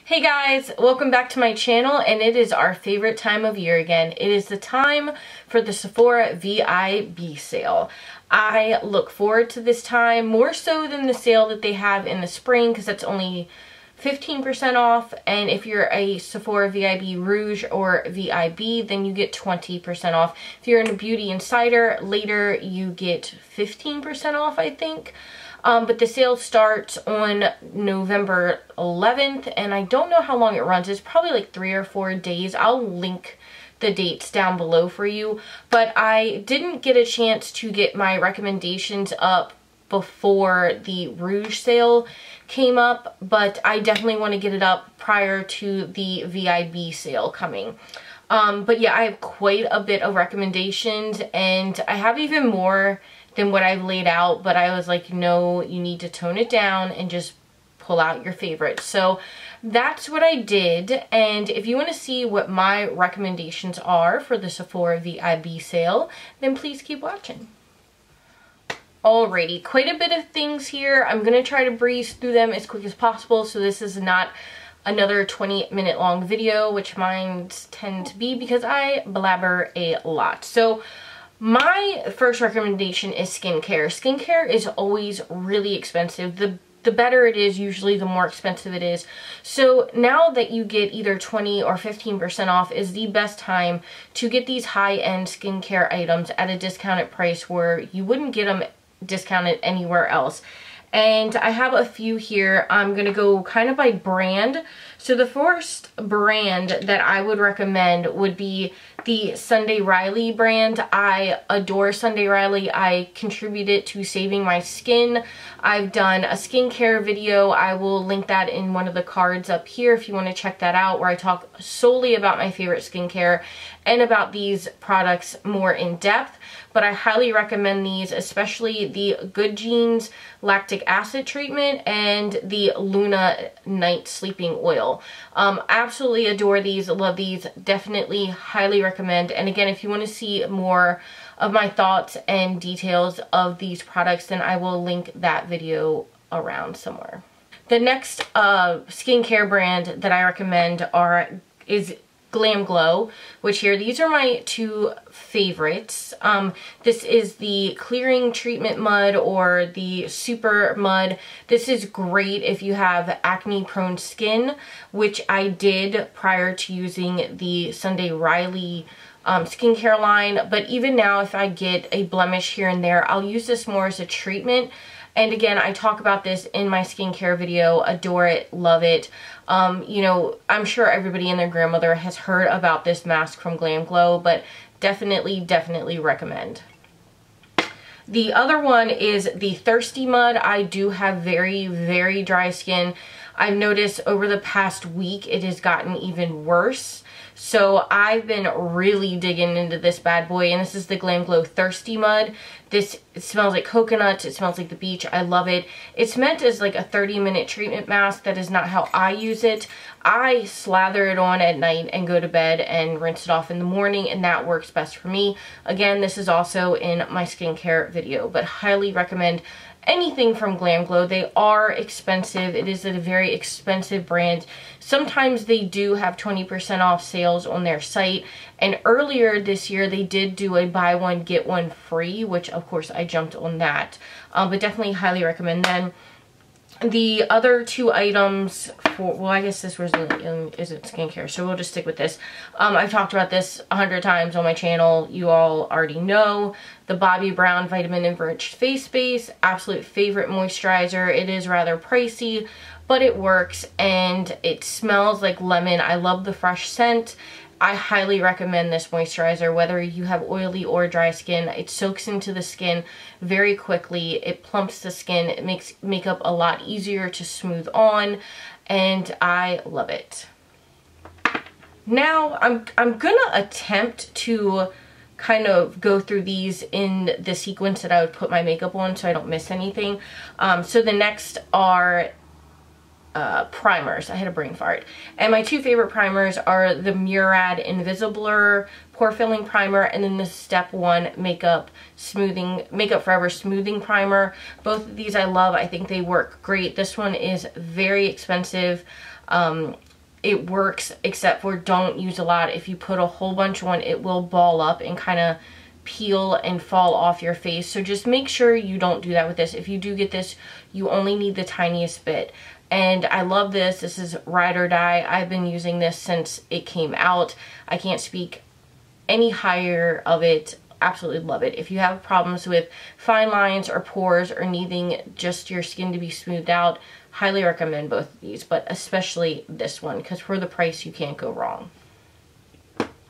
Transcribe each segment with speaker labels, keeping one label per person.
Speaker 1: Hey guys, welcome back to my channel, and it is our favorite time of year again. It is the time for the Sephora VIB sale. I look forward to this time more so than the sale that they have in the spring, because that's only 15% off, and if you're a Sephora VIB Rouge or VIB, then you get 20% off. If you're in a Beauty Insider, later you get 15% off, I think. But the sale starts on November 11th, and I don't know how long it runs. It's probably like 3 or 4 days. I'll link the dates down below for you. But I didn't get a chance to get my recommendations up before the Rouge sale came up, but I definitely want to get it up prior to the VIB sale coming. But yeah, I have quite a bit of recommendations, and I have even more than what I've laid out, but I was like, no, you need to tone it down and just pull out your favorites. So that's what I did, and if you want to see what my recommendations are for the Sephora VIB sale, then please keep watching. Alrighty, quite a bit of things here. I'm going to try to breeze through them as quick as possible, so this is not another 20-minute long video, which mine tend to be because I blabber a lot. So my first recommendation is skincare. Skincare is always really expensive. The better it is, usually the more expensive it is. So now that you get either 20 or 15% off is the best time to get these high-end skincare items at a discounted price where you wouldn't get them discounted anywhere else. And I have a few here. I'm going to go kind of by brand. So the first brand that I would recommend would be the Sunday Riley brand. I adore Sunday Riley. I contributed to saving my skin. I've done a skincare video. I will link that in one of the cards up here if you want to check that out, where I talk solely about my favorite skincare and about these products more in depth. But I highly recommend these, especially the Good Genes Lactic Acid Treatment and the Luna Night Sleeping Oil. Absolutely adore these, love these, definitely highly recommend. And again, if you want to see more of my thoughts and details of these products, then I will link that video around somewhere. The next skincare brand that I recommend is Glam Glow, which here, these are my two favorites. This is the Clearing Treatment Mud or the Super Mud. This is great if you have acne prone skin, which I did prior to using the Sunday Riley skincare line. But even now, if I get a blemish here and there, I'll use this more as a treatment. And again, I talk about this in my skincare video. Adore it, love it. You know, I'm sure everybody and their grandmother has heard about this mask from Glam Glow, but definitely recommend. The other one is the Thirsty Mud. I do have very dry skin. I've noticed over the past week it has gotten even worse. So I've been really digging into this bad boy, and this is the Glam Glow Thirsty Mud. It smells like coconuts, it smells like the beach, I love it. It's meant as like a 30-minute treatment mask. That is not how I use it. I slather it on at night and go to bed and rinse it off in the morning, and that works best for me. Again, this is also in my skincare video, but highly recommend anything from Glam Glow. They are expensive. It is a very expensive brand. Sometimes they do have 20% off sales on their site, and earlier this year they did do a buy one get one free, which of course I jumped on that, but definitely highly recommend them. The other two items for, well, I guess this isn't skincare, so we'll just stick with this. I've talked about this 100 times on my channel. You all already know. The Bobbi Brown Vitamin Enriched Face Base, absolute favorite moisturizer. It is rather pricey, but it works, and it smells like lemon. I love the fresh scent. I highly recommend this moisturizer, whether you have oily or dry skin. It soaks into the skin very quickly. It plumps the skin. It makes makeup a lot easier to smooth on, and I love it. Now, I'm gonna attempt to kind of go through these in the sequence that I would put my makeup on so I don't miss anything. So the next are primers. I had a brain fart. And my two favorite primers are the Murad Invisiblur Pore Filling Primer and then the Step 1 Makeup Forever Smoothing Primer. Both of these I love. I think they work great. This one is very expensive. it works, except for don't use a lot. If you put a whole bunch on, it will ball up and kind of peel and fall off your face. So just make sure you don't do that with this. If you do get this, you only need the tiniest bit. And I love this. This is Ride or Die. I've been using this since it came out. I can't speak any higher of it. Absolutely love it. If you have problems with fine lines or pores or needing just your skin to be smoothed out, highly recommend both of these, but especially this one, because for the price you can't go wrong.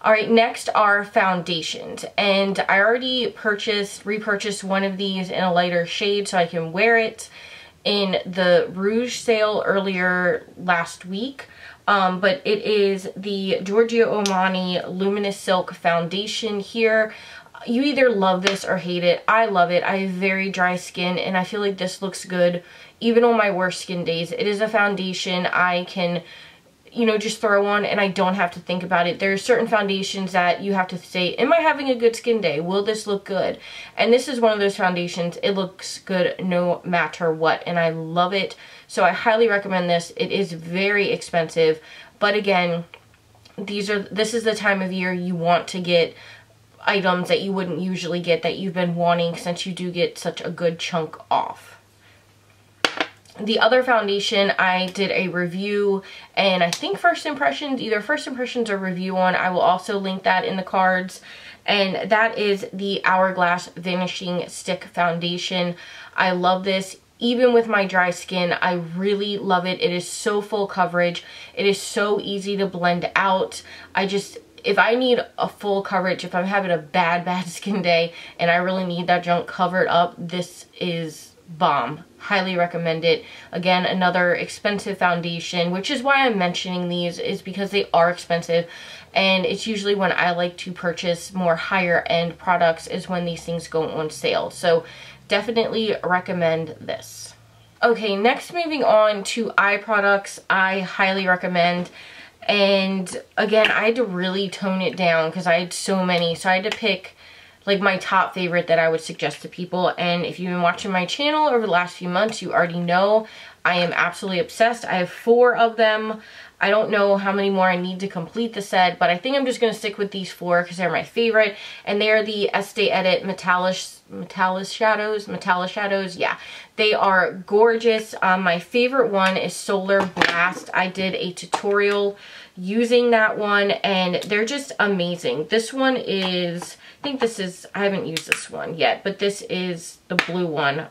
Speaker 1: Alright, next are foundations, and I already repurchased one of these in a lighter shade so I can wear it in the Rouge sale earlier last week. But it is the Giorgio Armani Luminous Silk Foundation here. You either love this or hate it. I love it. I have very dry skin, and I feel like this looks good even on my worst skin days. It is a foundation I can, you know, just throw on and I don't have to think about it. There's certain foundations that you have to say, am I having a good skin day? Will this look good? And this is one of those foundations. It looks good no matter what, and I love it. So I highly recommend this. It is very expensive, but again, this is the time of year you want to get items that you wouldn't usually get that you've been wanting, since you do get such a good chunk off. The other foundation I did a review, and I think First Impressions, either First Impressions or review on, I will also link that in the cards, and that is the Hourglass Vanishing Stick Foundation. I love this. Even with my dry skin, I really love it. It is so full coverage. It is so easy to blend out. If I need a full coverage, if I'm having a bad skin day and I really need that junk covered up, this is bomb. Highly recommend it. Again, another expensive foundation, which is why I'm mentioning these, is because they are expensive, and it's usually when I like to purchase more higher end products is when these things go on sale. So definitely recommend this. Okay, next, moving on to eye products, I highly recommend. And again, I had to really tone it down because I had so many, so I had to pick like my top favorite that I would suggest to people. And if you've been watching my channel over the last few months, you already know I am absolutely obsessed. I have 4 of them. I don't know how many more I need to complete the set, but I think I'm just going to stick with these 4 because they're my favorite. And they are the Estee Edit Metallic Shadows. Yeah, they are gorgeous. My favorite one is Solar Blast. I did a tutorial using that one, and they're just amazing. This one is, I think this is, I haven't used this one yet, but this is the blue one.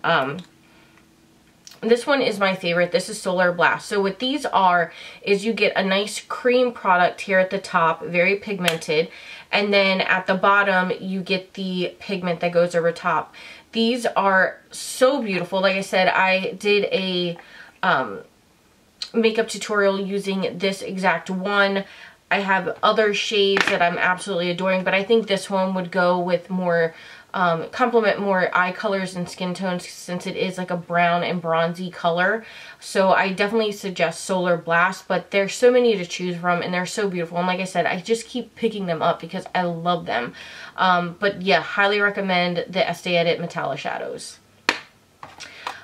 Speaker 1: This one is my favorite. This is Solar Blast. So what these are is you get a nice cream product here at the top, very pigmented, and then at the bottom you get the pigment that goes over top. These are so beautiful. Like I said, I did a makeup tutorial using this exact one. I have other shades that I'm absolutely adoring, but I think this one would go with more complement more eye colors and skin tones, since it is like a brown and bronzy color. So I definitely suggest Solar Blast, but there's so many to choose from and they're so beautiful. And like I said, I just keep picking them up because I love them. But yeah, highly recommend the Estee Edit Metallic Shadows.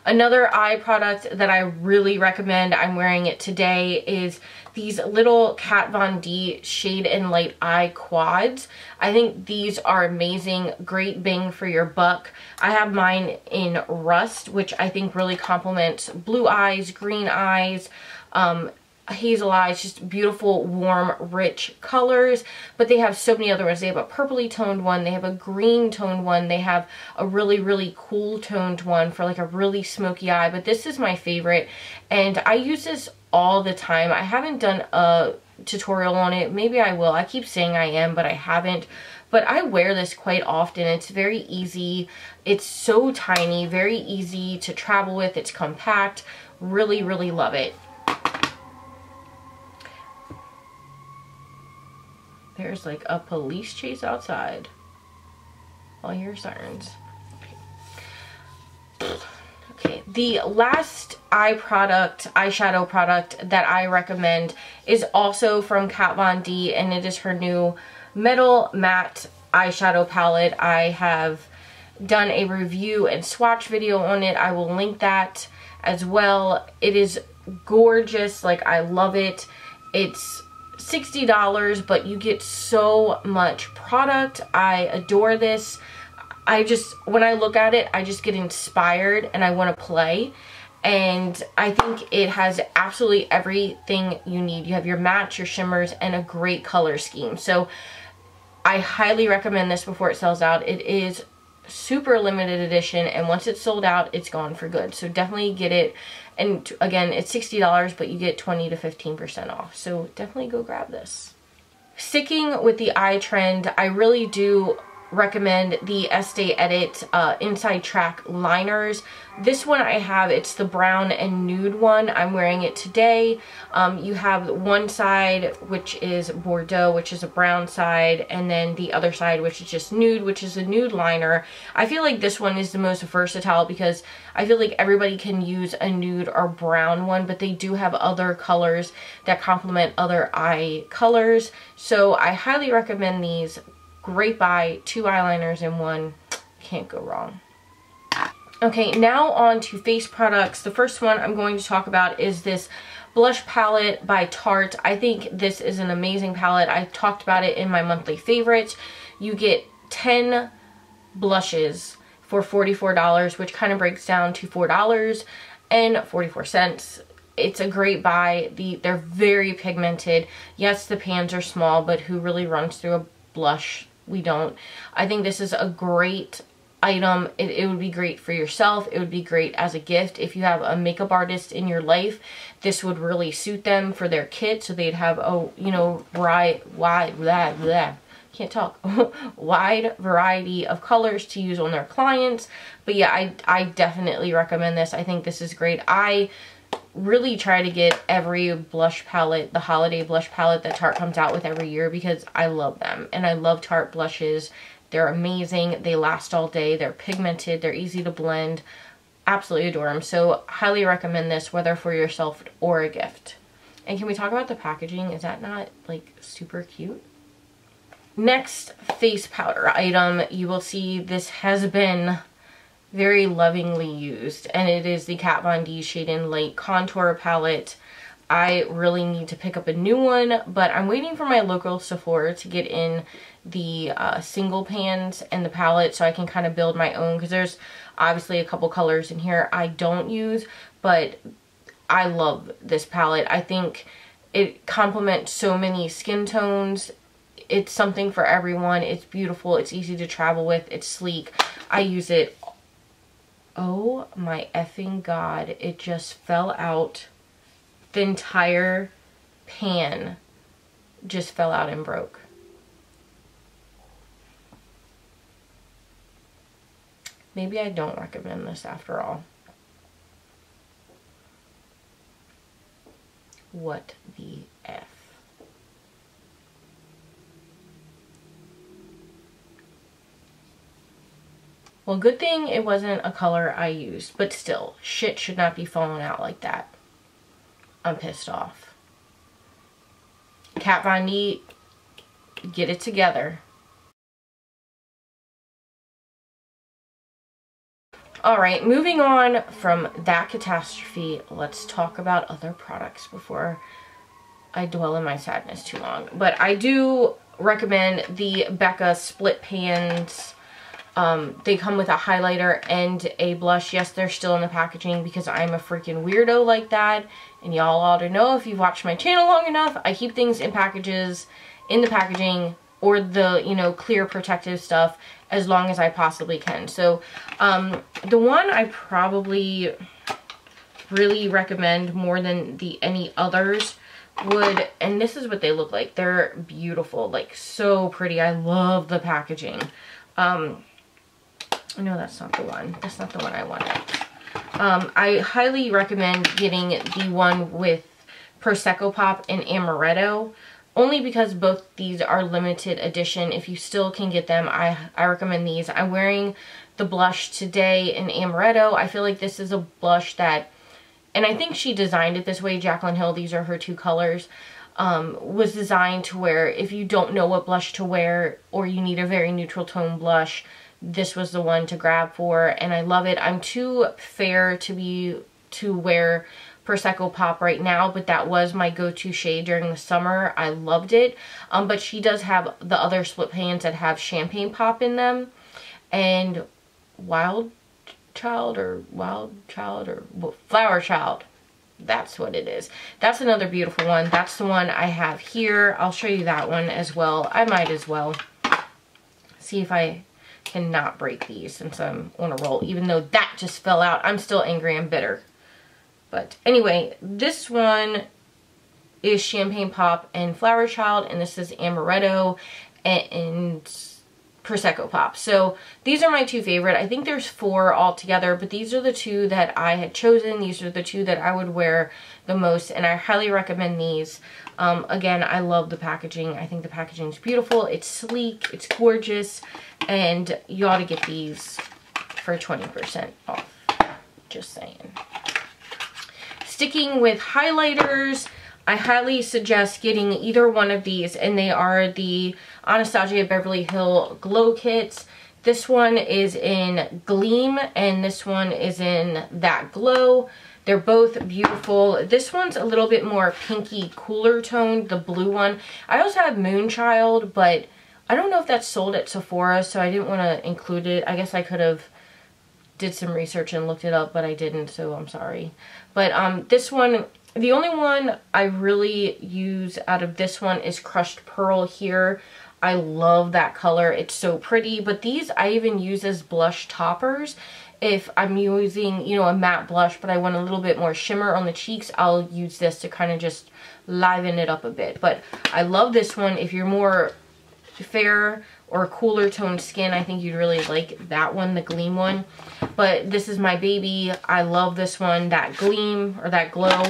Speaker 1: Another eye product that I really recommend, I'm wearing it today, is these little Kat Von D Shade and Light Eye Quads. I think these are amazing, great bang for your buck. I have mine in Rust, which I think really complements blue eyes, green eyes, hazel eyes, just beautiful, warm, rich colors. But they have so many other ones. They have a purpley toned one, they have a green toned one, they have a really cool toned one for like a really smoky eye. But this is my favorite, and I use this all the time. I haven't done a tutorial on it. Maybe I will. I keep saying I am, but I haven't. But I wear this quite often. It's very easy. It's so tiny, very easy to travel with. It's compact. Really love it. There's like a police chase outside. I'll hear sirens. Okay, the last eyeshadow product that I recommend is also from Kat Von D, and it is her new Metal Matte eyeshadow palette. I have done a review and swatch video on it. I will link that as well. It is gorgeous. Like, I love it. It's $60, but you get so much product. I adore this. When I look at it, I just get inspired and I want to play. And I think it has absolutely everything you need. You have your mattes, your shimmers, and a great color scheme. So I highly recommend this before it sells out. It is super limited edition, and once it's sold out, it's gone for good. So definitely get it. And again, it's $60, but you get 20 to 15% off. So definitely go grab this. Sticking with the eye trend, I really do recommend the Estee Edit Inside Track liners. This one I have, it's the brown and nude one. I'm wearing it today. You have one side, which is Bordeaux, which is a brown side, and then the other side, which is just nude, which is a nude liner. I feel like this one is the most versatile because I feel like everybody can use a nude or brown one, but they do have other colors that complement other eye colors. So I highly recommend these. Great buy, 2 eyeliners in one, can't go wrong. Okay, now on to face products. The first one I'm going to talk about is this blush palette by Tarte. I think this is an amazing palette. I talked about it in my monthly favorites. You get 10 blushes for $44, which kind of breaks down to $4.44. It's a great buy. They're very pigmented. Yes, the pans are small, but who really runs through a blush? We don't. I think this is a great item. It would be great for yourself. It would be great as a gift. If you have a makeup artist in your life, this would really suit them for their kit, so they'd have a, you know, wide variety of colors to use on their clients. But yeah, I definitely recommend this. I think this is great. I really try to get every blush palette, the holiday blush palette that Tarte comes out with every year, because I love them. And I love Tarte blushes. They're amazing. They last all day. They're pigmented. They're easy to blend. Absolutely adore them. So highly recommend this, whether for yourself or a gift. And can we talk about the packaging? Is that not like super cute? Next face powder item, you will see this has been very lovingly used, and it is the Kat Von D Shade in Light Contour Palette. I really need to pick up a new one, but I'm waiting for my local Sephora to get in the single pans and the palette so I can kind of build my own, because there's obviously a couple colors in here I don't use, but I love this palette. I think it complements so many skin tones. It's something for everyone. It's beautiful. It's easy to travel with. It's sleek. I use it. Oh my effing god, it just fell out. The entire pan just fell out and broke. Maybe I don't recommend this after all. What the F? Well, good thing it wasn't a color I used, but still, shit should not be falling out like that. I'm pissed off. Kat Von D, get it together. Alright, moving on from that catastrophe, let's talk about other products before I dwell in my sadness too long. But I do recommend the Becca Split Pans. They come with a highlighter and a blush. Yes, they're still in the packaging because I'm a freaking weirdo like that. And y'all ought to know, if you've watched my channel long enough, I keep things in packages, in the packaging, or the, you know, clear protective stuff as long as I possibly can. So, the one I probably really recommend more than any others would, and this is what they look like. They're beautiful, like so pretty. I love the packaging. No, that's not the one. That's not the one I wanted. I highly recommend getting the one with Prosecco Pop and Amaretto, only because both these are limited edition. If you still can get them, I recommend these. I'm wearing the blush today in Amaretto. I feel like this is a blush that, and I think she designed it this way, Jaclyn Hill, these are her two colors, was designed to where if you don't know what blush to wear or you need a very neutral tone blush, this was the one to grab for, and I love it. I'm too fair to wear Prosecco Pop right now, but that was my go-to shade during the summer. I loved it. But she does have the other split pans that have Champagne Pop in them, and Wild Child or Flower Child. That's what it is. That's another beautiful one. That's the one I have here. I'll show you that one as well. I might as well see if I cannot break these since I'm on a roll, even though that just fell out. I'm still angry and bitter. But anyway, this one is Champagne Pop and Flower Child, and this is Amaretto and Prosecco Pop. So these are my two favorite. I think there's 4 altogether, but these are the 2 that I had chosen. These are the 2 that I would wear the most, and I highly recommend these. Again, I love the packaging. I think the packaging is beautiful. It's sleek, it's gorgeous, and you ought to get these for 20% off. Just saying. Sticking with highlighters, I highly suggest getting either one of these, and they are the Anastasia Beverly Hills Glow Kits. This one is in Gleam, and this one is in That Glow. They're both beautiful. This one's a little bit more pinky, cooler toned, the blue one. I also have Moonchild, but I don't know if that's sold at Sephora, so I didn't want to include it. I guess I could have did some research and looked it up, but I didn't, so I'm sorry. But this one, the only one I really use out of this one is Crushed Pearl here. I love that color. It's so pretty. But these I even use as blush toppers. If I'm using, you know, a matte blush, but I want a little bit more shimmer on the cheeks, I'll use this to kind of just liven it up a bit. But I love this one. If you're more fair or cooler toned skin, I think you'd really like that one, the Gleam one. But this is my baby. I love this one, That Gleam or That Glow.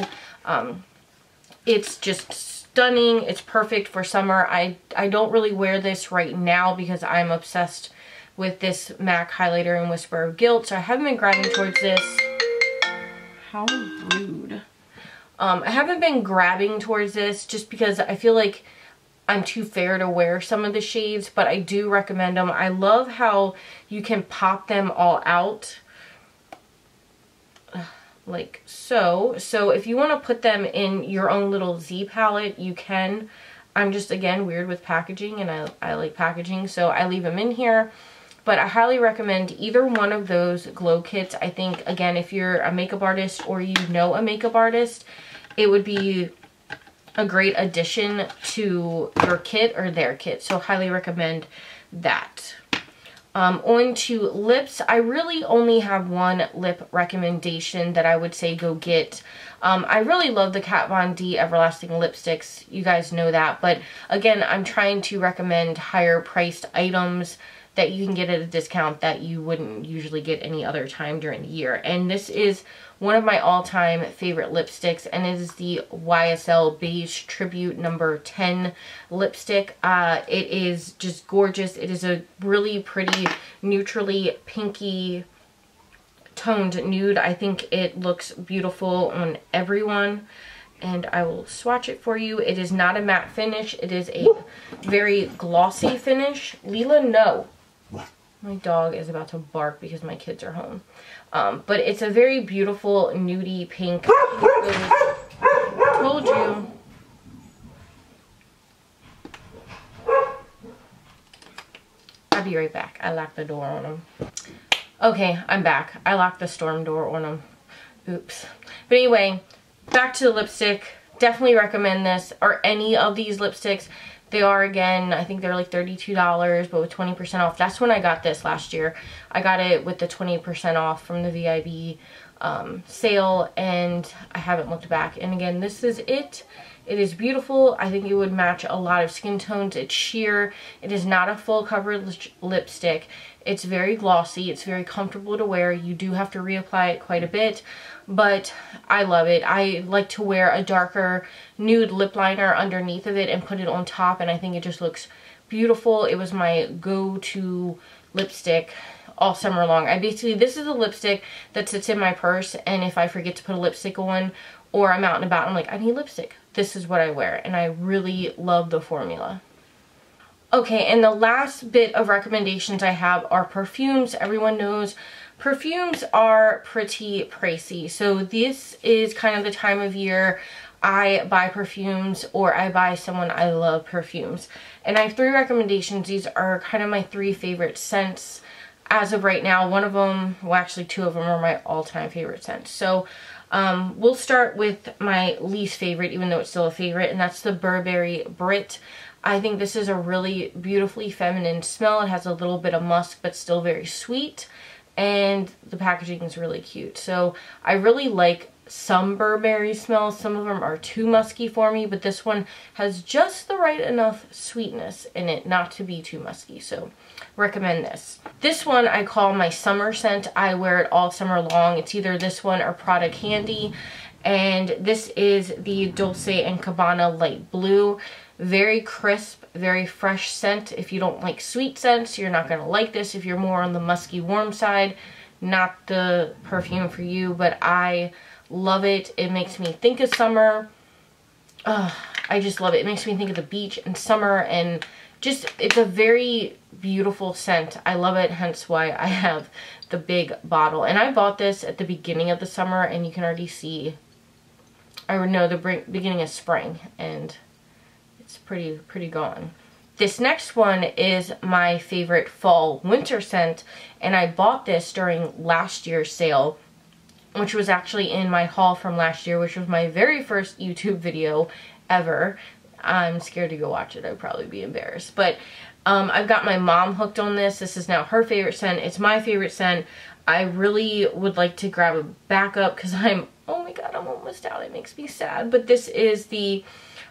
Speaker 1: It's just stunning. It's perfect for summer. I don't really wear this right now because I'm obsessed with this MAC highlighter in Whisper of Guilt, so I haven't been grabbing towards this. How rude. I haven't been grabbing towards this just because I feel like I'm too fair to wear some of the shades, but I do recommend them. I love how you can pop them all out like so. So if you want to put them in your own little Z palette, you can. I'm just, again, weird with packaging, and I like packaging, so I leave them in here. But I highly recommend either one of those glow kits. I think, again, if you're a makeup artist or you know a makeup artist, it would be a great addition to your kit or their kit. So highly recommend that. On to lips. I really only have one lip recommendation that I would say go get. I really love the Kat Von D Everlasting lipsticks. You guys know that. But again, I'm trying to recommend higher priced items that you can get at a discount that you wouldn't usually get any other time during the year. And this is one of my all-time favorite lipsticks, and it is the YSL Beige Tribute number 10 lipstick. It is just gorgeous. It is a really pretty, neutrally pinky toned nude. I think it looks beautiful on everyone, and I will swatch it for you. It is not a matte finish. It is a very glossy finish. Leela, no. My dog is about to bark because my kids are home. But it's a very beautiful nudie pink. Told you. I'll be right back. I locked the door on him. Okay, I'm back. I locked the storm door on him. Oops. But anyway, back to the lipstick. Definitely recommend this or any of these lipsticks. They are, again, I think they're like $32, but with 20% off. That's when I got this last year. I got it with the 20% off from the VIB sale, and I haven't looked back. And again, this is it. It is beautiful. I think it would match a lot of skin tones. It's sheer. It is not a full coverage lipstick. It's very glossy. It's very comfortable to wear. You do have to reapply it quite a bit, but I love it. I like to wear a darker nude lip liner underneath of it and put it on top, and I think it just looks beautiful. It was my go-to lipstick all summer long. This is a lipstick that sits in my purse, and if I forget to put a lipstick on or I'm out and about, I'm like, I need lipstick. This is what I wear, and I really love the formula. Okay, and the last bit of recommendations I have are perfumes. Everyone knows Perfumes are pretty pricey, so this is kind of the time of year I buy perfumes, or I buy someone I love perfumes. And I have 3 recommendations. These are kind of my 3 favorite scents as of right now. One of them, well actually 2 of them are my all-time favorite scents. So we'll start with my least favorite, even though it's still a favorite, and that's the Burberry Brit. I think this is a really beautifully feminine smell. It has a little bit of musk, but still very sweet. And the packaging is really cute. So I really like some Burberry smells. Some of them are too musky for me, but this one has just the right enough sweetness in it not to be too musky. So recommend this. This one I call my summer scent. I wear it all summer long. It's either this one or Prada Candy. And this is the Dolce & Gabbana Light Blue. Very crisp, very fresh scent. If you don't like sweet scents, you're not going to like this. If you're more on the musky warm side, not the perfume for you, but I love it. It makes me think of summer. I just love it. It makes me think of the beach and summer, and just, it's a very beautiful scent. I love it, hence why I have the big bottle. And I bought this at the beginning of the summer, and you can already see, or no, the beginning of spring, and it's pretty gone. This next one is my favorite fall winter scent, and I bought this during last year's sale, which was actually in my haul from last year, which was my very first YouTube video ever. I'm scared to go watch it. I'd probably be embarrassed. But I've got my mom hooked on this. This is now her favorite scent. It's my favorite scent. I really would like to grab a backup because oh my god, I'm almost out. It makes me sad. But this is the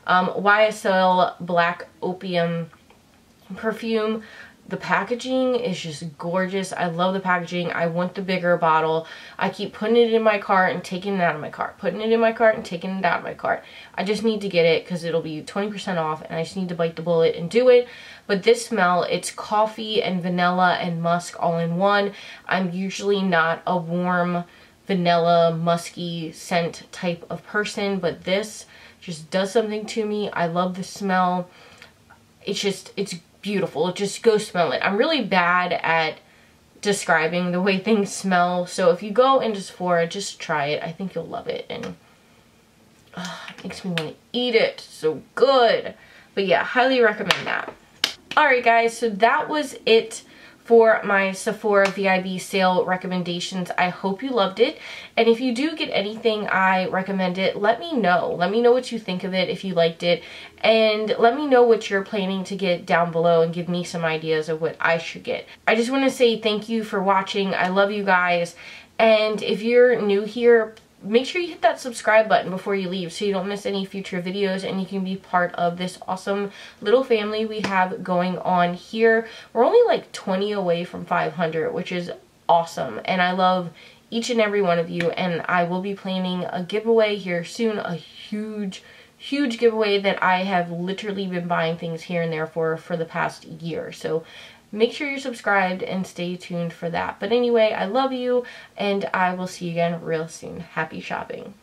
Speaker 1: YSL Black Opium perfume. The packaging is just gorgeous. I love the packaging. I want the bigger bottle. I keep putting it in my cart and taking it out of my cart. Putting it in my cart and taking it out of my cart. I just need to get it because it'll be 20% off, and I just need to bite the bullet and do it. But this smell, it's coffee and vanilla and musk all in one. I'm usually not a warm vanilla musky scent type of person, but this just does something to me. I love the smell. It's beautiful. Just go smell it. I'm really bad at describing the way things smell, so if you go into Sephora, just try it. I think you'll love it, and it makes me want to eat it. So good. But yeah, highly recommend that. Alright guys, so that was it for my Sephora VIB sale recommendations. I hope you loved it, and if you do get anything I recommended, let me know. Let me know what you think of it, if you liked it, and let me know what you're planning to get down below and give me some ideas of what I should get. I just want to say thank you for watching. I love you guys, and if you're new here, make sure you hit that subscribe button before you leave so you don't miss any future videos, and you can be part of this awesome little family we have going on here. We're only like 20 away from 500, which is awesome, and I love each and every one of you, and I will be planning a giveaway here soon, a huge giveaway that I have literally been buying things here and there for the past year. So make sure you're subscribed and stay tuned for that. But anyway, I love you, and I will see you again real soon. Happy shopping.